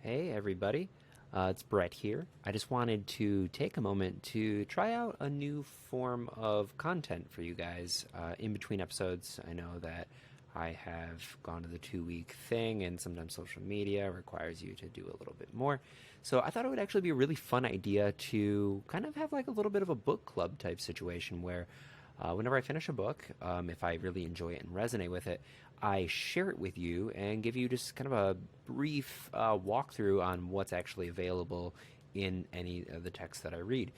Hey everybody, it's Brett here. I just wanted to take a moment to try out a new form of content for you guys in between episodes. I know that I have gone to the 2 week thing, and sometimes social media requires you to do a little bit more. So I thought it would actually be a really fun idea to kind of have like a little bit of a book club type situation where whenever I finish a book, if I really enjoy it and resonate with it, I share it with you and give you just kind of a brief walkthrough on what's actually available in any of the texts that I read.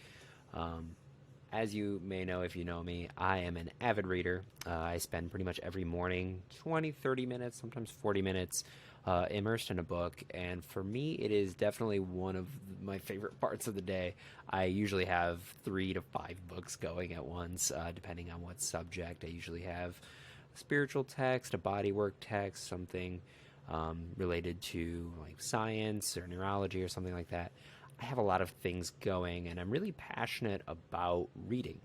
Um, as you may know, if you know me, I am an avid reader. I spend pretty much every morning 20, 30 minutes, sometimes 40 minutes immersed in a book. And for me, it is definitely one of my favorite parts of the day. I usually have 3 to 5 books going at once, depending on what subject. I usually have a spiritual text, a bodywork text, something related to like science or neurology or something like that. I have a lot of things going, and I'm really passionate about reading.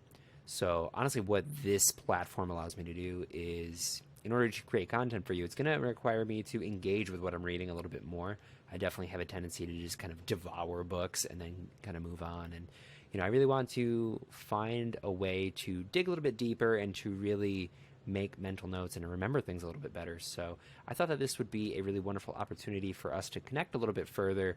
So, honestly, what this platform allows me to do is, in order to create content for you, it's going to require me to engage with what I'm reading a little bit more. I definitely have a tendency to just kind of devour books and then kind of move on. And, I really want to find a way to dig a little bit deeper and to really make mental notes and remember things a little bit better. So I thought that this would be a really wonderful opportunity for us to connect a little bit further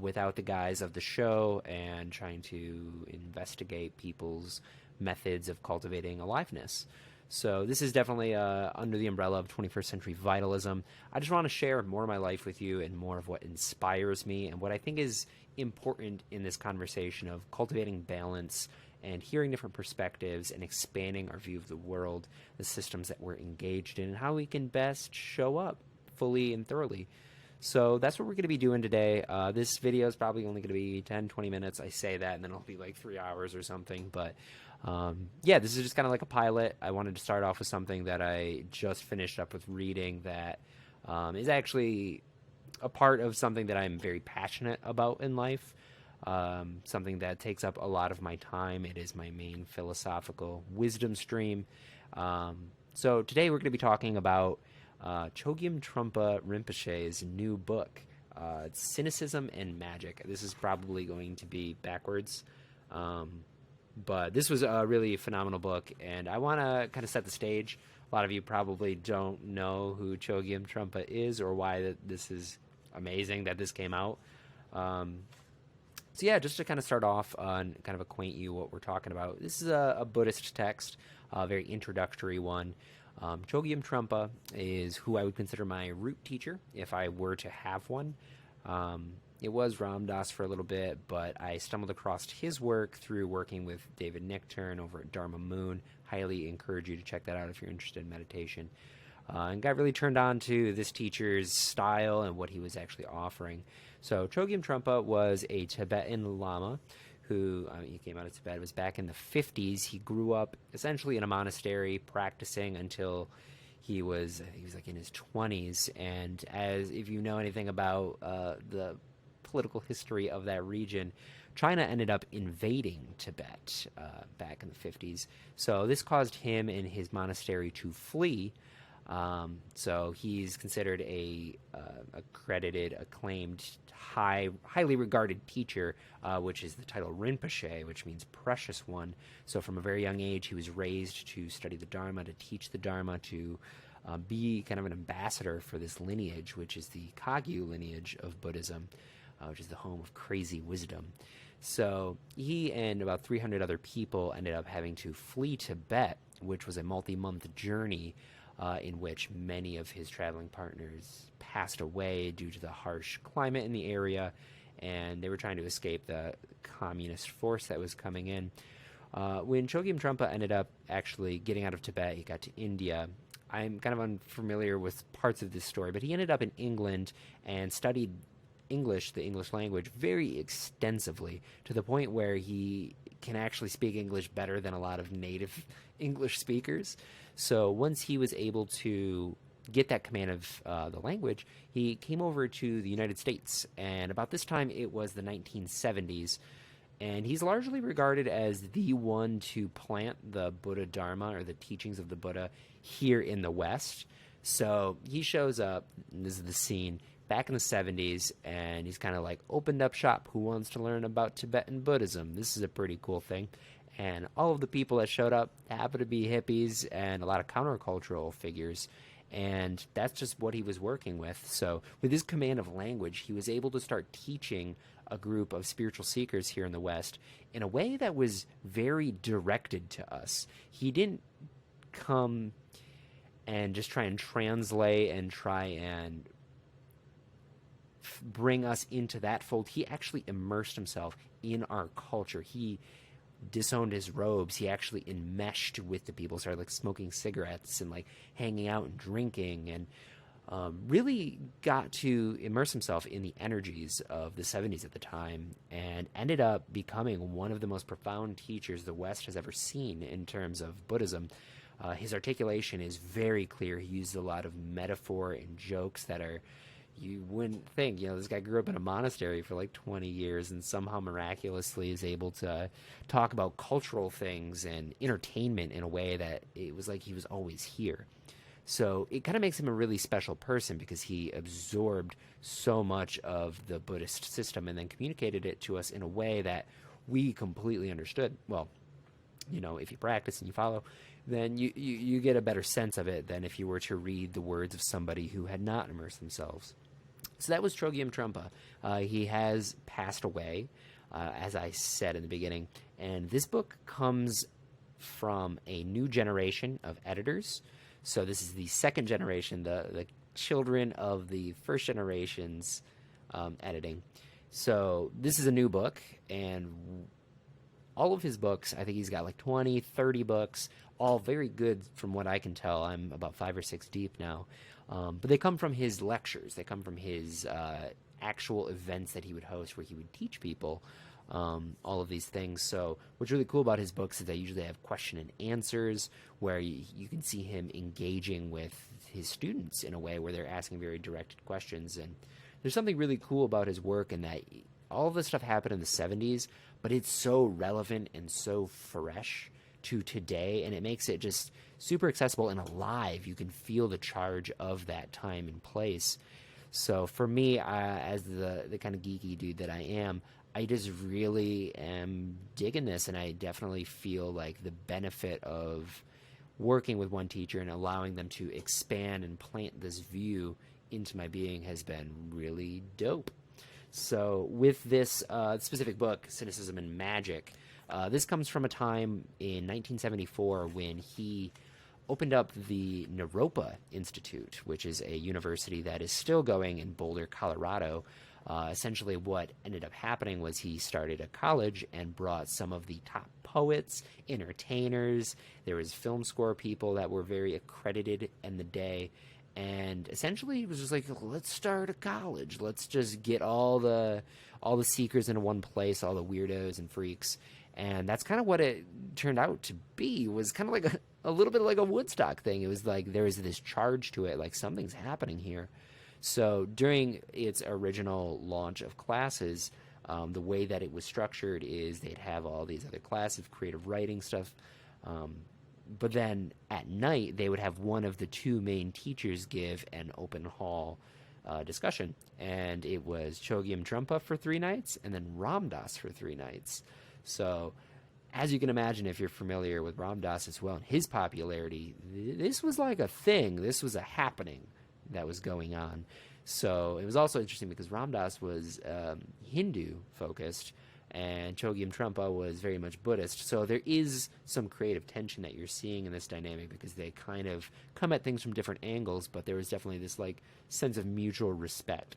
without the guise of the show and trying to investigate people's methods of cultivating aliveness. So this is definitely under the umbrella of 21st century vitalism. I just want to share more of my life with you and more of what inspires me and what I think is important in this conversation of cultivating balance and hearing different perspectives and expanding our view of the world, the systems that we're engaged in, and how we can best show up fully and thoroughly. So that's what we're going to be doing today. This video is probably only going to be 10, 20 minutes. I say that, and then it'll be like 3 hours or something. But yeah, this is just kind of like a pilot. I wanted to start off with something that I just finished up with reading that is actually a part of something that I'm very passionate about in life. Something that takes up a lot of my time. It is my main philosophical wisdom stream. So today we're going to be talking about Chogyam Trungpa Rinpoche's new book. It's Cynicism and Magic. This is probably going to be backwards. But this was a really phenomenal book, and I want to kind of set the stage. A lot of you probably don't know who Chogyam Trungpa is or why this is amazing that this came out. So yeah, just to kind of start off and kind of acquaint you what we're talking about. This is a Buddhist text, a very introductory one. Chogyam Trungpa is who I would consider my root teacher if I were to have one. It was Ram Dass for a little bit, but I stumbled across his work through working with David Nichtern over at Dharma Moon. Highly encourage you to check that out if you're interested in meditation. And got really turned on to this teacher's style and what he was actually offering. So Chogyam Trungpa was a Tibetan Lama who he came out of Tibet. It was back in the 50s. He grew up essentially in a monastery practicing until he was like in his 20s. And as if you know anything about the political history of that region, China ended up invading Tibet back in the 50s. So this caused him and his monastery to flee. So he's considered a accredited, acclaimed, highly regarded teacher, which is the title Rinpoche, which means precious one. So from a very young age, he was raised to study the Dharma, to teach the Dharma, to be kind of an ambassador for this lineage, which is the Kagyu lineage of Buddhism, which is the home of crazy wisdom. So he and about 300 other people ended up having to flee Tibet, which was a multi-month journey in which many of his traveling partners passed away due to the harsh climate in the area, and they were trying to escape the communist force that was coming in. When Chogyam Trungpa ended up actually getting out of Tibet, he got to India. I'm kind of unfamiliar with parts of this story, but he ended up in England and studied English, the English language, very extensively, to the point where he can actually speak English better than a lot of native English speakers. So once he was able to get that command of the language, he came over to the United States. And about this time, it was the 1970s. And he's largely regarded as the one to plant the Buddha Dharma, or the teachings of the Buddha, here in the West. So he shows up, and this is the scene, back in the 70s, and he's kind of like opened up shop. Who wants to learn about Tibetan Buddhism? This is a pretty cool thing. And all of the people that showed up happened to be hippies and a lot of countercultural figures. And that's just what he was working with. So with his command of language, he was able to start teaching a group of spiritual seekers here in the West in a way that was very directed to us. He didn't come and just try and translate and try and bring us into that fold. He actually immersed himself in our culture. He disowned his robes. He actually enmeshed with the people, started like smoking cigarettes and like hanging out and drinking, and really got to immerse himself in the energies of the 70s at the time, and ended up becoming one of the most profound teachers the West has ever seen in terms of Buddhism. His articulation is very clear. He uses a lot of metaphor and jokes that are, you wouldn't think, this guy grew up in a monastery for like 20 years and somehow miraculously is able to talk about cultural things and entertainment in a way that it was like he was always here. So it kind of makes him a really special person because he absorbed so much of the Buddhist system and then communicated it to us in a way that we completely understood. Well, if you practice and you follow, then you get a better sense of it than if you were to read the words of somebody who had not immersed themselves. So that was Chogyam Trungpa. He has passed away, as I said in the beginning, and this book comes from a new generation of editors. So this is the second generation, the children of the first generation's editing. So this is a new book, and all of his books, I think he's got like 20, 30 books, all very good from what I can tell. I'm about 5 or 6 deep now. But they come from his lectures. They come from his actual events that he would host where he would teach people all of these things. So what's really cool about his books is they usually have question and answers where you can see him engaging with his students in a way where they're asking very directed questions. And there's something really cool about his work in that all of this stuff happened in the 70s, but it's so relevant and so fresh to today, and it makes it just super accessible and alive. You can feel the charge of that time and place. So for me, as the kind of geeky dude that I am, I just really am digging this, and I definitely feel like the benefit of working with one teacher and allowing them to expand and plant this view into my being has been really dope. So with this specific book, Cynicism and Magic, this comes from a time in 1974 when he opened up the Naropa Institute, which is a university that is still going in Boulder, Colorado. Essentially what ended up happening was he started a college and brought some of the top poets, entertainers. There was film score people that were very accredited in the day. And essentially it was just like, let's start a college. Let's just get all the seekers into one place, all the weirdos and freaks. And that's kind of what it turned out to be. It was kind of like a little bit like a Woodstock thing. It was like there was this charge to it, like something's happening here. So during its original launch of classes, the way that it was structured is they'd have all these other classes of creative writing stuff. But then at night, they would have one of the two main teachers give an open hall discussion. And it was Chogyam Trungpa for 3 nights and then Ram Dass for 3 nights. So as you can imagine, if you're familiar with Ram Dass as well and his popularity, this was like a thing. This was a happening that was going on. So it was also interesting because Ram Dass was Hindu focused and Chogyam Trungpa was very much Buddhist. So there is some creative tension that you're seeing in this dynamic because they kind of come at things from different angles, but there was definitely this like sense of mutual respect.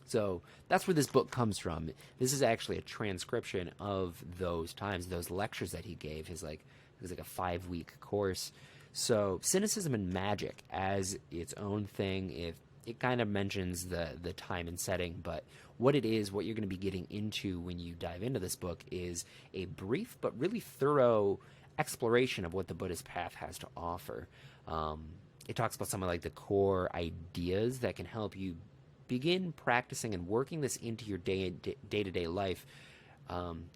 So that's where this book comes from. This is actually a transcription of those times, those lectures that he gave. It was like a 5-week course. So Cynicism and Magic as its own thing, it kind of mentions the time and setting, but what it is, what you're going to be getting into when you dive into this book is a brief but really thorough exploration of what the Buddhist path has to offer. It talks about some of like the core ideas that can help you begin practicing and working this into your day-to-day life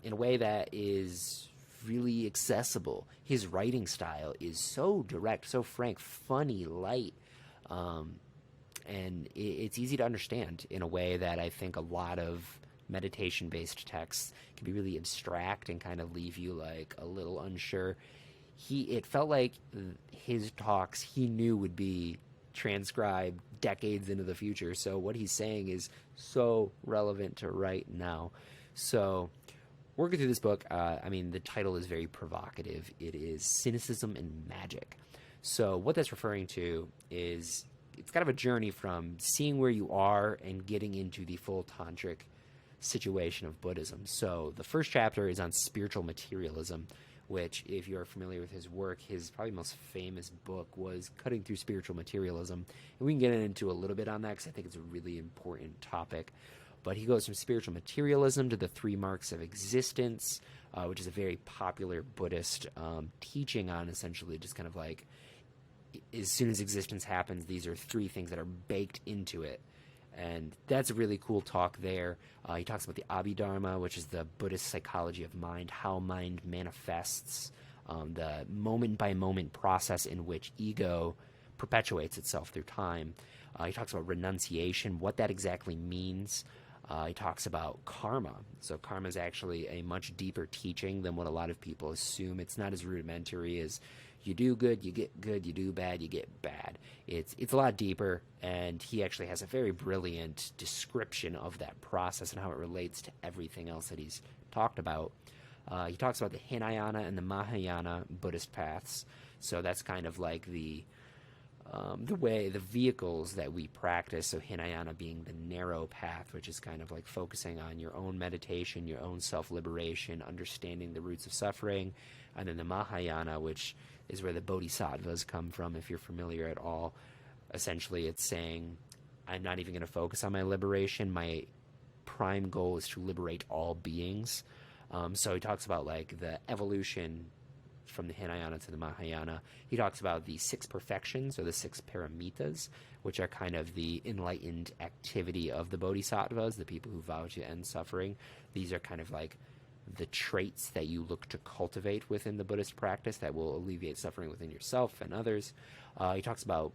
in a way that is really accessible. His writing style is so direct, so frank, funny, light. and it's easy to understand in a way that I think a lot of meditation-based texts can be really abstract and kind of leave you like a little unsure. It felt like his talks he knew would be transcribed decades into the future. So what he's saying is so relevant to right now. So working through this book, I mean, the title is very provocative. It is Cynicism and Magic. So what that's referring to is it's kind of a journey from seeing where you are and getting into the full tantric situation of Buddhism. So the first chapter is on spiritual materialism, which, if you're familiar with his work, his probably most famous book was Cutting Through Spiritual Materialism. And we can get into a little bit on that because I think it's a really important topic. But he goes from spiritual materialism to the 3 marks of existence, which is a very popular Buddhist teaching on essentially just kind of like, as soon as existence happens, these are 3 things that are baked into it. And that's a really cool talk there. He talks about the Abhidharma, which is the Buddhist psychology of mind, how mind manifests, the moment-by-moment process in which ego perpetuates itself through time. He talks about renunciation, what that exactly means. He talks about karma. So karma is actually a much deeper teaching than what a lot of people assume. It's not as rudimentary as you do good, you get good, you do bad, you get bad. It's a lot deeper, and he actually has a very brilliant description of that process and how it relates to everything else that he's talked about. He talks about the Hinayana and the Mahayana Buddhist paths. So that's kind of like the vehicles that we practice. So Hinayana being the narrow path, which is kind of like focusing on your own meditation, your own self-liberation, understanding the roots of suffering. And then the Mahayana, which is where the bodhisattvas come from, if you're familiar at all. Essentially, it's saying, I'm not even going to focus on my liberation. My prime goal is to liberate all beings. So he talks about like the evolution from the Hinayana to the Mahayana. He talks about the 6 perfections, or the 6 paramitas, which are kind of the enlightened activity of the bodhisattvas, the people who vow to end suffering. These are kind of like the traits that you look to cultivate within the Buddhist practice that will alleviate suffering within yourself and others. He talks about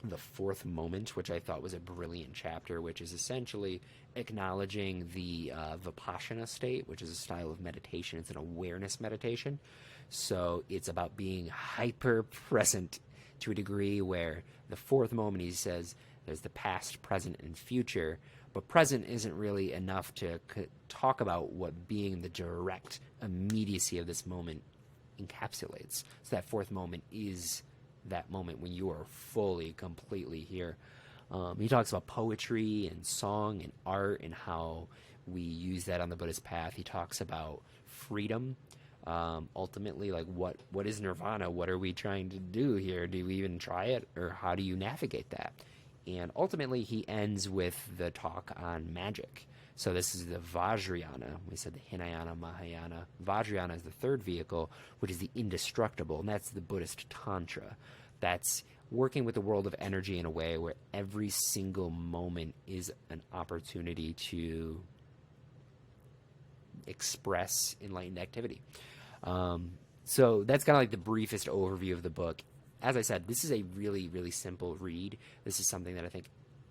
the 4th moment, which I thought was a brilliant chapter, which is essentially acknowledging the Vipassana state, which is a style of meditation. It's an awareness meditation. So it's about being hyper-present to a degree where the 4th moment, he says, there's the past, present, and future, but present isn't really enough to talk about what being the direct immediacy of this moment encapsulates. So that 4th moment is that moment when you are fully, completely here. He talks about poetry and song and art and how we use that on the Buddhist path. He talks about freedom. Ultimately, like what is nirvana? What are we trying to do here? Do we even try it? Or how do you navigate that? And ultimately, he ends with the talk on magic. So this is the Vajrayana. We said the Hinayana, Mahayana. Vajrayana is the 3rd vehicle, which is the indestructible, and that's the Buddhist Tantra. That's working with the world of energy in a way where every single moment is an opportunity to express enlightened activity. So that's kind of like the briefest overview of the book. As I said, this is a really, really simple read. This is something that I think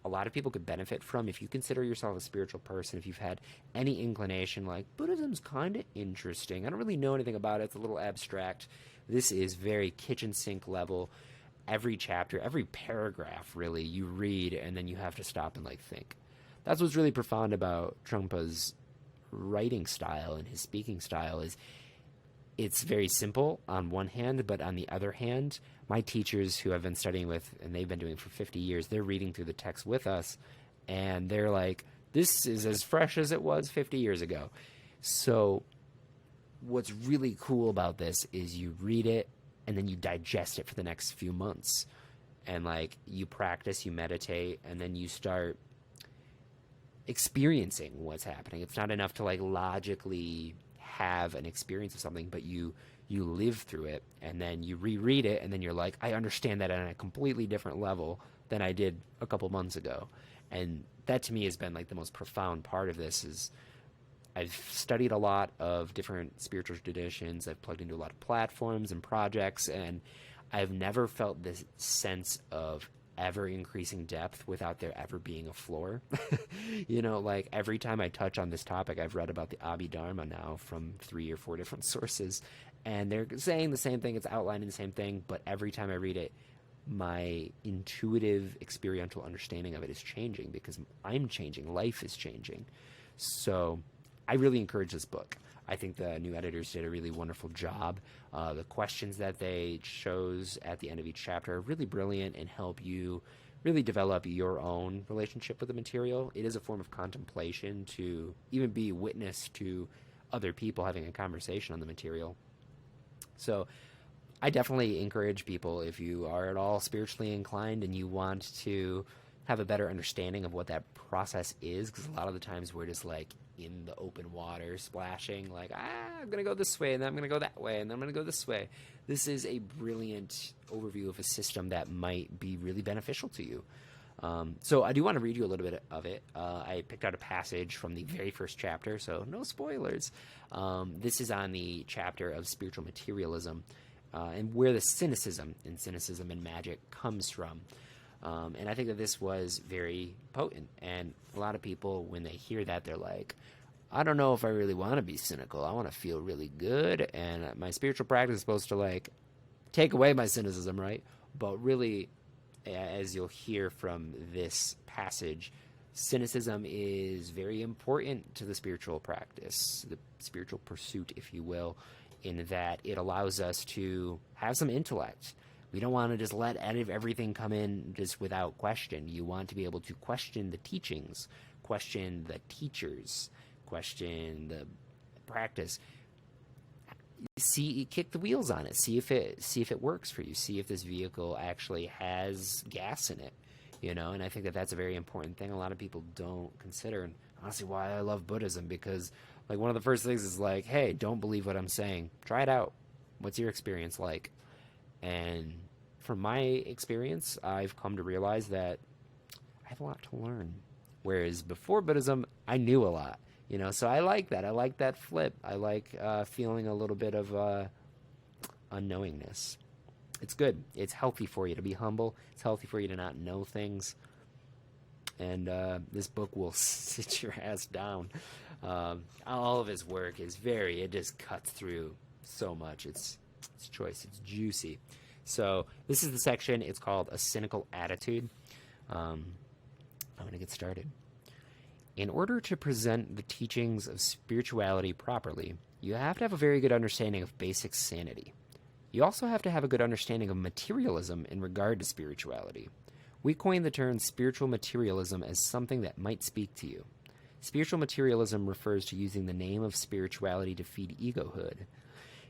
a lot of people could benefit from. If you consider yourself a spiritual person, if you've had any inclination like, Buddhism's kind of interesting, I don't really know anything about it, it's a little abstract, this is very kitchen sink level. Every chapter, every paragraph, really, you read, and then you have to stop and like think. That's what's really profound about Trungpa's writing style and his speaking style is it's very simple on one hand, but on the other hand, my teachers who I've been studying with, and they've been doing it for 50 years, they're reading through the text with us, and they're like, this is as fresh as it was 50 years ago. So what's really cool about this is you read it, and then you digest it for the next few months. And like, you practice, you meditate, and then you start experiencing what's happening. It's not enough to like logically have an experience of something, but you live through it, and then you reread it, and then you're like, I understand that on a completely different level than I did a couple months ago. And that to me has been like the most profound part of this. Is I've studied a lot of different spiritual traditions, I've plugged into a lot of platforms and projects, and I've never felt this sense of ever increasing depth without there ever being a floor. Like every time I touch on this topic, I've read about the Abhidharma now from 3 or 4 different sources, and they're saying the same thing, it's outlining the same thing, but every time I read it, my intuitive experiential understanding of it is changing because I'm changing, life is changing. So I really encourage this book. I think the new editors did a really wonderful job. The questions that they chose at the end of each chapter are really brilliant and help you really develop your own relationship with the material. It is a form of contemplation to even be witness to other people having a conversation on the material. So I definitely encourage people, if you are at all spiritually inclined and you want to have a better understanding of what that process is, because a lot of the times we're just like in the open water splashing, like, I'm going to go this way, and then I'm going to go that way, and then I'm going to go this way. This is a brilliant overview of a system that might be really beneficial to you. So I do want to read you a little bit of it. I picked out a passage from the very first chapter, so no spoilers. This is on the chapter of spiritual materialism, and where the cynicism and magic comes from. And I think that this was very potent. And a lot of people, when they hear that, they're like, I don't know if I really want to be cynical. I want to feel really good. And my spiritual practice is supposed to, like, take away my cynicism, right? But really, as you'll hear from this passage, cynicism is very important to the spiritual practice, the spiritual pursuit, if you will, in that it allows us to have some intellect. We don't want to just let everything come in just without question. You want to be able to question the teachings, question the teachers, question the practice. Kick the wheels on it. See if it works for you. See if this vehicle actually has gas in it. And I think that that's a very important thing a lot of people don't consider. And honestly, why I love Buddhism, because like one of the first things is like, hey, don't believe what I'm saying. Try it out. What's your experience like? And from my experience, I've come to realize that I have a lot to learn. Whereas before Buddhism, I knew a lot, so I like that. I like that flip. I like feeling a little bit of unknowingness. It's good. It's healthy for you to be humble. It's healthy for you to not know things. And this book will sit your ass down. All of his work is it just cuts through so much. It's choice. It's juicy. So this is the section. It's called A Cynical Attitude. I'm going to get started. In order to present the teachings of spirituality properly, you have to have a very good understanding of basic sanity. You also have to have a good understanding of materialism in regard to spirituality. We coined the term spiritual materialism as something that might speak to you. Spiritual materialism refers to using the name of spirituality to feed egohood.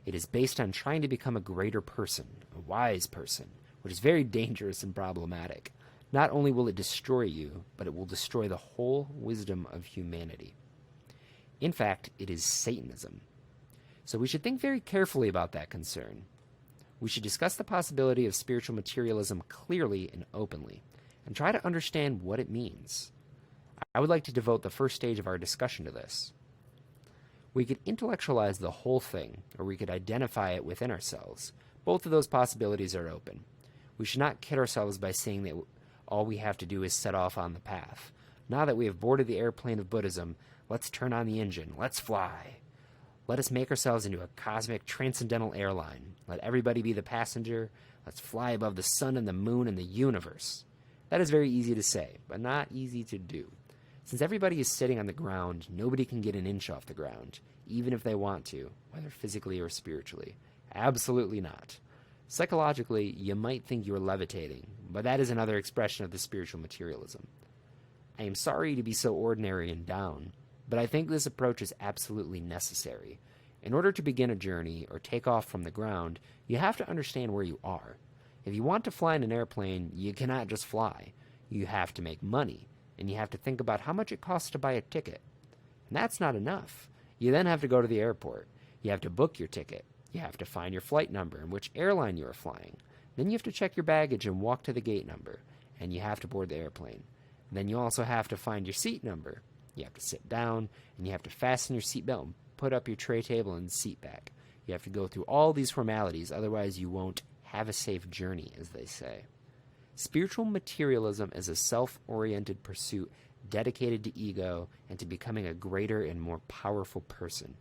It is based on trying to become a greater person, a wise person, which is very dangerous and problematic. Not only will it destroy you, but it will destroy the whole wisdom of humanity. In fact, it is Satanism. So we should think very carefully about that concern. We should discuss the possibility of spiritual materialism clearly and openly, and try to understand what it means. I would like to devote the first stage of our discussion to this. We could intellectualize the whole thing, or we could identify it within ourselves. Both of those possibilities are open. We should not kid ourselves by saying that all we have to do is set off on the path. Now that we have boarded the airplane of Buddhism, let's turn on the engine. Let's fly. Let us make ourselves into a cosmic transcendental airline. Let everybody be the passenger. Let's fly above the sun and the moon and the universe. That is very easy to say, but not easy to do. Since everybody is sitting on the ground, nobody can get an inch off the ground, even if they want to, whether physically or spiritually. Absolutely not. Psychologically, you might think you're levitating, but that is another expression of the spiritual materialism. I am sorry to be so ordinary and down, but I think this approach is absolutely necessary. In order to begin a journey or take off from the ground, you have to understand where you are. If you want to fly in an airplane, you cannot just fly. You have to make money, and you have to think about how much it costs to buy a ticket. And that's not enough. You then have to go to the airport. You have to book your ticket. You have to find your flight number and which airline you are flying. Then you have to check your baggage and walk to the gate number, and you have to board the airplane. Then you also have to find your seat number. You have to sit down, and you have to fasten your seatbelt and put up your tray table and seat back. You have to go through all these formalities, otherwise you won't have a safe journey, as they say. Spiritual materialism is a self-oriented pursuit dedicated to ego and to becoming a greater and more powerful person.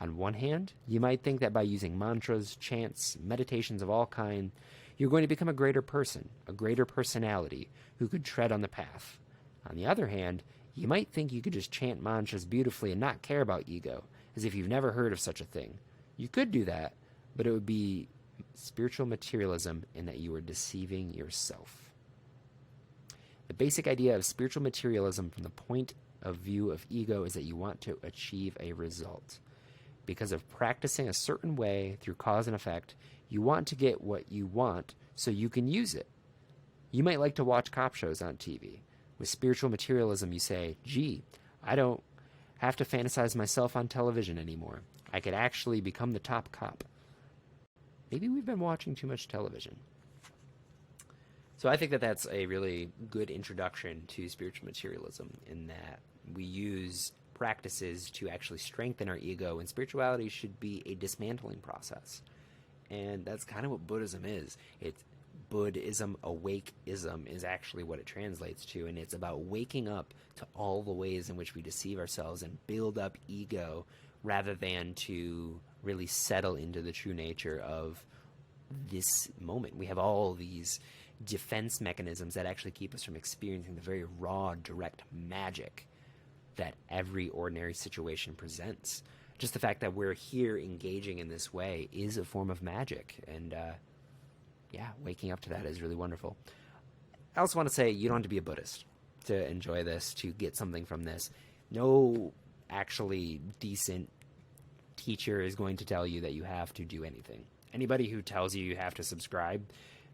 On one hand, you might think that by using mantras, chants, meditations of all kind, you're going to become a greater person, a greater personality who could tread on the path. On the other hand, you might think you could just chant mantras beautifully and not care about ego, as if you've never heard of such a thing. You could do that, but it would be spiritual materialism in that you are deceiving yourself. The basic idea of spiritual materialism from the point of view of ego is that you want to achieve a result. Because of practicing a certain way through cause and effect, you want to get what you want so you can use it. You might like to watch cop shows on TV. With spiritual materialism, you say, gee, I don't have to fantasize myself on television anymore. I could actually become the top cop. Maybe we've been watching too much television. So I think that that's a really good introduction to spiritual materialism, in that we use practices to actually strengthen our ego, and spirituality should be a dismantling process. And that's kind of what Buddhism is. It's Buddhism, awakeism is actually what it translates to, and it's about waking up to all the ways in which we deceive ourselves and build up ego rather than to really settle into the true nature of this moment. We have all these defense mechanisms that actually keep us from experiencing the very raw, direct magic that every ordinary situation presents. Just the fact that we're here engaging in this way is a form of magic, and waking up to that is really wonderful. I also want to say you don't have to be a Buddhist to enjoy this, to get something from this. No actually decent teacher is going to tell you that you have to do anything. Anybody who tells you you have to subscribe,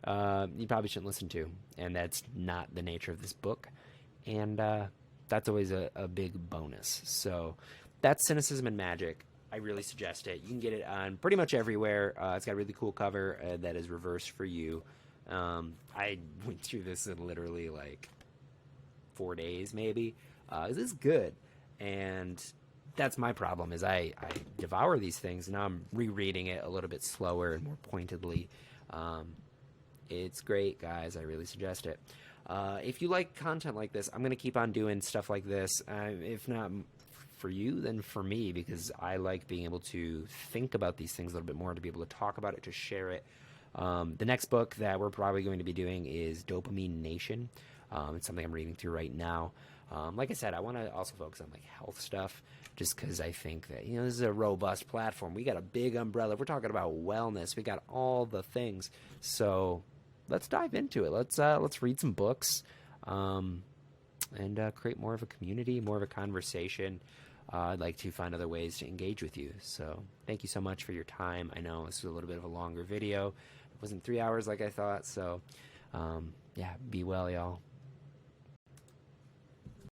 you probably shouldn't listen to, and that's not the nature of this book, and that's always a big bonus. So that's Cynicism and Magic. I really suggest it. You can get it on pretty much everywhere. It's got a really cool cover that is reversed for you. I went through this in literally like 4 days maybe. This is good, and that's my problem, is I devour these things. Now I'm rereading it a little bit slower and more pointedly. It's great, guys. I really suggest it. If you like content like this, I'm going to keep on doing stuff like this. If not for you, then for me, because I like being able to think about these things a little bit more, to be able to talk about it, to share it. The next book that we're probably going to be doing is Dopamine Nation. It's something I'm reading through right now. Like I said, I want to also focus on like health stuff, just because I think that, this is a robust platform. We got a big umbrella. We're talking about wellness. We got all the things. So let's dive into it. Let's read some books, and create more of a community, more of a conversation. I'd like to find other ways to engage with you. So thank you so much for your time. I know this was a little bit of a longer video. It wasn't 3 hours like I thought. So be well, y'all.